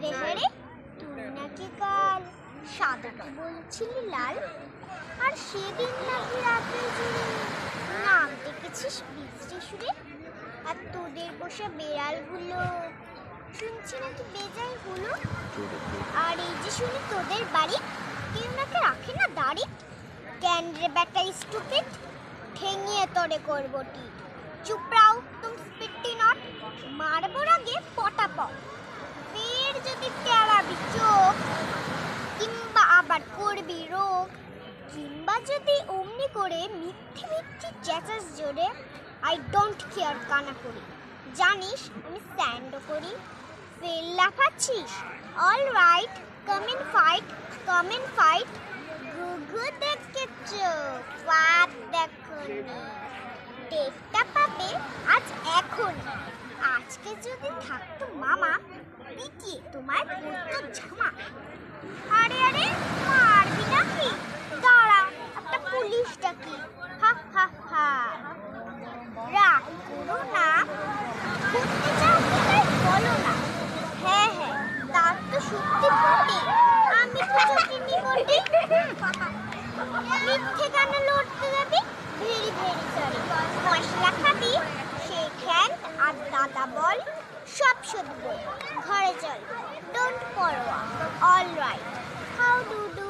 আরে আরে, তুই নাকি কাল সাদাকে বলছিলি লাল, আর সেদিন নাকি রাতে জুড়ে নাক দেখেছিস বিশ্রী সুরে। আর তোদের বসে বেড়ালগুলো শুনছি নাকি বেজায় হলো। আর এই যে শুনি তোদের বাড়ি কেউ নাকি রাখে না দাড়ি। কেন রে বেটা স্টুপিড, ঠেঙিয়ে তরে করবো টি। চুপ রাও তুম স্পিটি নট, মারবোর আগে পটাপট। ফের যদি তেড়াবি চোখ, কিংবা আবার করবি রোগ, কিংবা যদি অমনি করে মিথ্যে মিথ্যে চেঁচাস জোরে, আই ডোন্ট কেয়ার কানা করি। জানিস আমি স্ট্যান্ডও করি। ফের লাফাচ্ছিস, all right, come in fight, come in fight. গুগু দেখে চোখ, পাত দেখনি, টেকটা পাবে আজ এখন। আজকে যদি থাকতো মামা, পিটিয়ে তোমায় পড়তো ঝামা। আরে আরে, মারবি নাকি? দাঁড়া একটা পুলিশ ডাকি। হা হা হা, রাগ করো না, ঘুরতে যাও তাই বলো না। হ্যাঁ হ্যাঁ, তার তো সত্যি বটে, আমি তো চোখিনি বটে। মিথ্যে গানে লড়তে যাবি, ভেরি ভেরি সরি। মশলা খাবি, শেক হ্যান্ড আর দাদা বল, সব শুধবো। ঘরে চল, ডোন্ট পরোয়া, all right, how do do.